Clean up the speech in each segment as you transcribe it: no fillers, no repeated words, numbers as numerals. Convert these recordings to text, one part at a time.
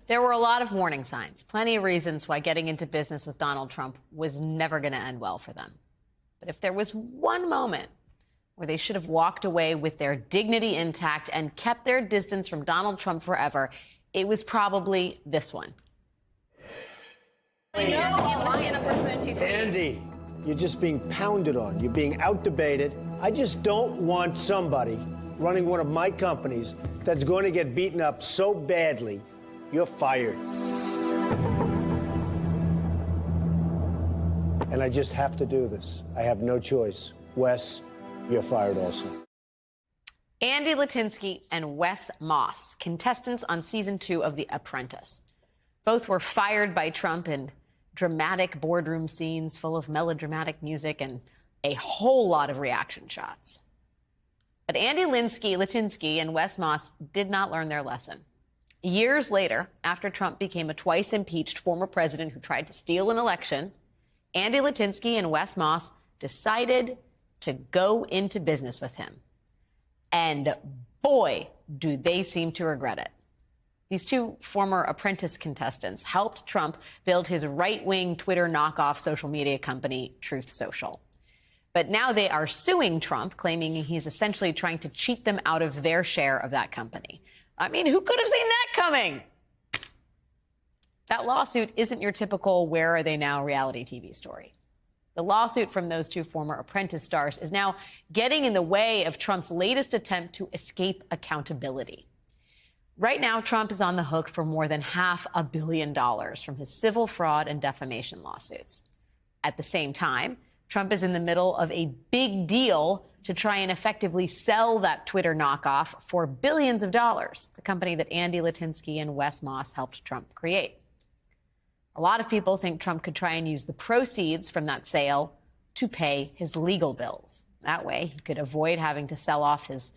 There were a lot of warning signs, plenty of reasons why getting into business with Donald Trump was never going to end well for them. But if there was one moment where they should have walked away with their dignity intact and kept their distance from Donald Trump forever, it was probably this one. Andy, you're just being pounded on. You're being out-debated. I just don't want somebody running one of my companies that's going to get beaten up so badly. You're fired. And I just have to do this. I have no choice. Wes, you're fired also. Andy Litinsky and Wes Moss, contestants on season 2 of The Apprentice. Both were fired by Trump in dramatic boardroom scenes full of melodramatic music and a whole lot of reaction shots. But Andy Litinsky and Wes Moss did not learn their lesson. Years later, after Trump became a twice impeached former president who tried to steal an election, Andy Litinsky and Wes Moss decided to go into business with him. And boy, do they seem to regret it. These two former Apprentice contestants helped Trump build his right-wing Twitter knockoff social media company, Truth Social. But now they are suing Trump, claiming he's essentially trying to cheat them out of their share of that company. I mean, who could have seen that coming? That lawsuit isn't your typical where are they now reality TV story. The lawsuit from those two former Apprentice stars is now getting in the way of Trump's latest attempt to escape accountability. Right now, Trump is on the hook for more than $500 million from his civil fraud and defamation lawsuits. At the same time, Trump is in the middle of a big deal to try and effectively sell that Twitter knockoff for billions of dollars, the company that Andy Litinsky and Wes Moss helped Trump create. A lot of people think Trump could try and use the proceeds from that sale to pay his legal bills. That way, he could avoid having to sell off his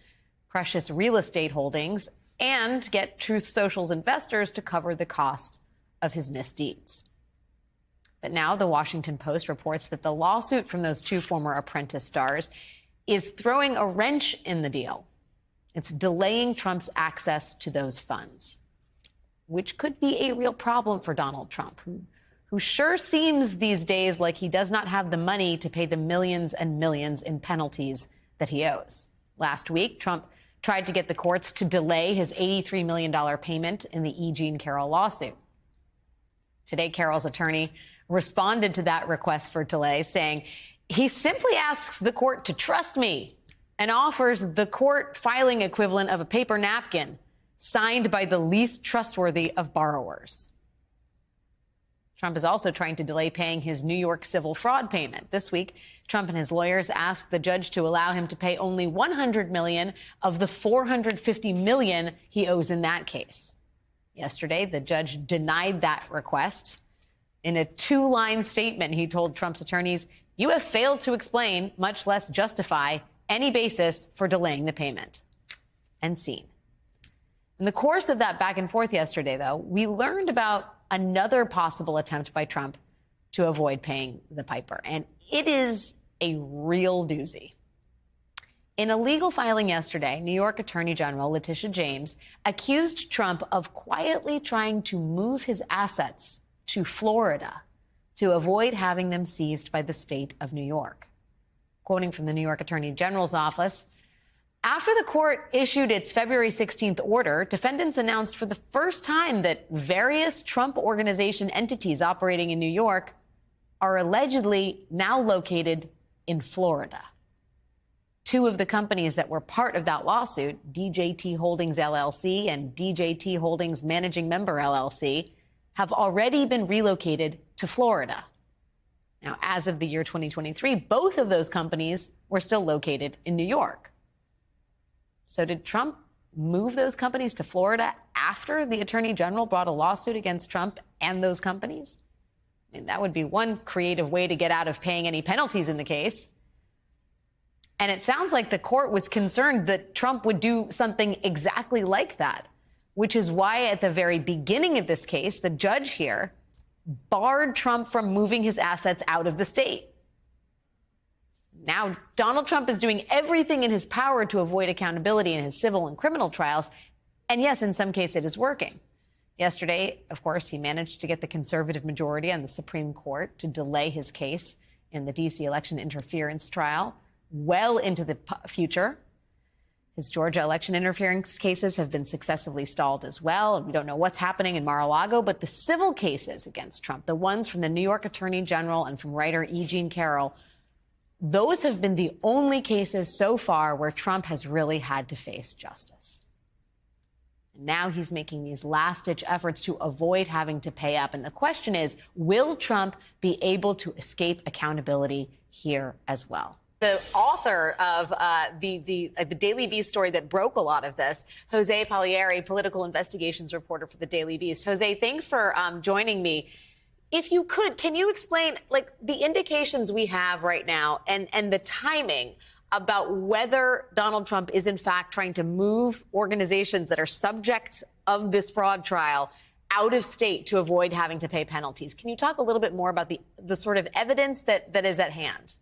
precious real estate holdings and get Truth Social's investors to cover the cost of his misdeeds. But now the Washington Post reports that the lawsuit from those two former Apprentice stars is throwing a wrench in the deal. It's delaying Trump's access to those funds, which could be a real problem for Donald Trump, who sure seems these days like he does not have the money to pay the millions and millions in penalties that he owes. Last week, Trump tried to get the courts to delay his $83 million payment in the E. Jean Carroll lawsuit. Today, Carroll's attorney responded to that request for delay, saying he simply asks the court to trust me and offers the court filing equivalent of a paper napkin signed by the least trustworthy of borrowers. Trump is also trying to delay paying his New York civil fraud payment. This week, Trump and his lawyers asked the judge to allow him to pay only $100 million of the $450 million he owes in that case. Yesterday, the judge denied that request. In a 2-line statement, he told Trump's attorneys, "You have failed to explain, much less justify, any basis for delaying the payment." And scene. In the course of that back and forth yesterday, though, we learned about another possible attempt by Trump to avoid paying the piper. And it is a real doozy. In a legal filing yesterday, New York Attorney General Letitia James accused Trump of quietly trying to move his assets to Florida to avoid having them seized by the state of New York. Quoting from the New York Attorney General's office, after the court issued its February 16th order, defendants announced for the first time that various Trump Organization entities operating in New York are allegedly now located in Florida. Two of the companies that were part of that lawsuit, DJT Holdings LLC and DJT Holdings Managing Member LLC, have already been relocated to Florida. Now, as of the year 2023, both of those companies were still located in New York. So did Trump move those companies to Florida after the Attorney General brought a lawsuit against Trump and those companies? I mean, that would be one creative way to get out of paying any penalties in the case. And it sounds like the court was concerned that Trump would do something exactly like that, which is why at the very beginning of this case, the judge here barred Trump from moving his assets out of the state. Now, Donald Trump is doing everything in his power to avoid accountability in his civil and criminal trials. And yes, in some cases it is working. Yesterday, of course, he managed to get the conservative majority on the Supreme Court to delay his case in the D.C. election interference trial well into the future. His Georgia election interference cases have been successfully stalled as well. We don't know what's happening in Mar-a-Lago, but the civil cases against Trump, the ones from the New York Attorney General and from writer E. Jean Carroll, those have been the only cases so far where Trump has really had to face justice. Now he's making these last-ditch efforts to avoid having to pay up. And the question is, will Trump be able to escape accountability here as well? The author of the Daily Beast story that broke a lot of this, Jose Palieri, political investigations reporter for the Daily Beast. Jose, thanks for joining me. If you could, can you explain, like, the indications we have right now and the timing about whether Donald Trump is, in fact, trying to move organizations that are subjects of this fraud trial out of state to avoid having to pay penalties? Can you talk a little bit more about the sort of evidence that is at hand?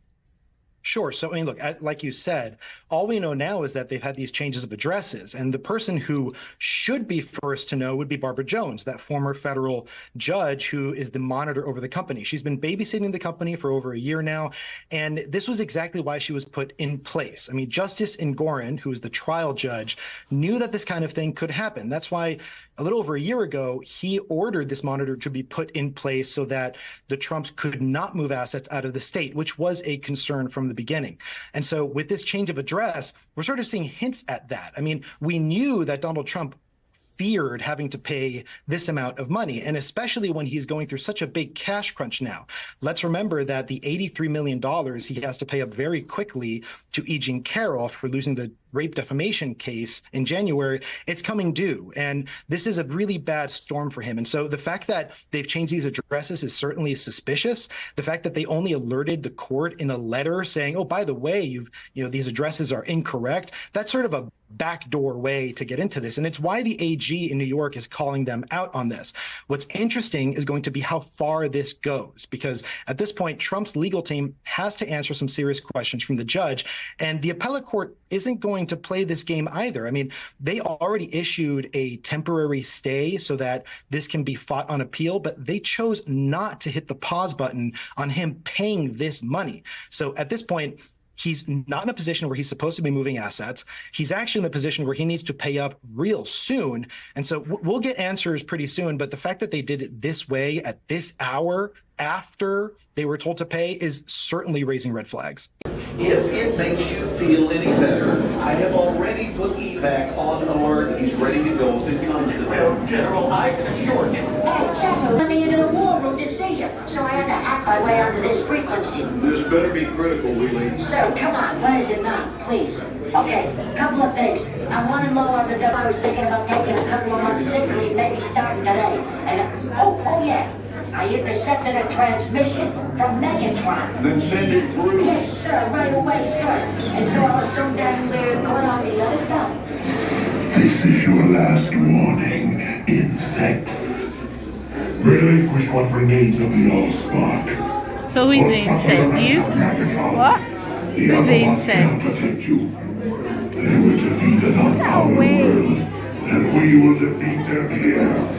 Sure. So, I mean, look, like you said, all we know now is that they've had these changes of addresses. And the person who should be first to know would be Barbara Jones, that former federal judge who is the monitor over the company. She's been babysitting the company for over a year now. And this was exactly why she was put in place. I mean, Justice Engoron, who is the trial judge, knew that this kind of thing could happen. That's why a little over a year ago, he ordered this monitor to be put in place so that the Trumps could not move assets out of the state, which was a concern from the beginning. And so with this change of address, we're sort of seeing hints at that. I mean, we knew that Donald Trump feared having to pay this amount of money, and especially when he's going through such a big cash crunch now. Let's remember that the $83 million he has to pay up very quickly to E. Jean Carroll for losing the rape defamation case in January, it's coming due. And this is a really bad storm for him. And so the fact that they've changed these addresses is certainly suspicious. The fact that they only alerted the court in a letter saying, oh, by the way, these addresses are incorrect, that's sort of a backdoor way to get into this. And it's why the AG in New York is calling them out on this. What's interesting is going to be how far this goes, because at this point, Trump's legal team has to answer some serious questions from the judge, and the appellate court isn't going to play this game either. I mean, they already issued a temporary stay so that this can be fought on appeal, but they chose not to hit the pause button on him paying this money. So at this point, he's not in a position where he's supposed to be moving assets. He's actually in the position where he needs to pay up real soon. And so we'll get answers pretty soon. But the fact that they did it this way at this hour after they were told to pay is certainly raising red flags. If it makes you feel any better, I have already put evac on alert. He's ready to go if it comes to that. General, I can assure you. Hey, General, let me into the war room to see you, so I had to hack my way onto this frequency. This better be critical, Wheelie. Sir, come on, when is it not, please? Okay, couple of things. I'm running low on the dough. I was thinking about taking a couple of months sick leave, maybe starting today. And, oh yeah. I intercepted a transmission from Megatron. Then send it through. Yes, sir, right away, sir. And so I'll assume that we're good on the other stuff. This is your last warning, insects. Relinquish what remains of the Allspark. So who's the insect? You? What? Who's the insect? Protect you. They were defeated on our world, and we will defeat them here.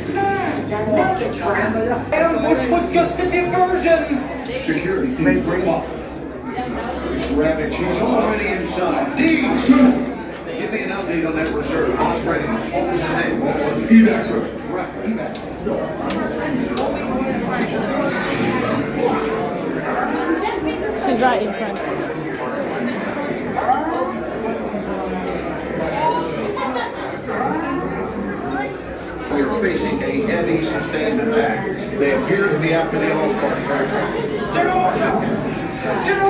This was just a diversion. Security, please bring up. Rabbit, she's already inside. Deeds! Give me an update on that reserve. What's readiness? What was his name? What was it? Evac, sir. Right, evac. She's right in front. We are facing a heavy, sustained attack. They appear to be after the All-Star. General Washington! General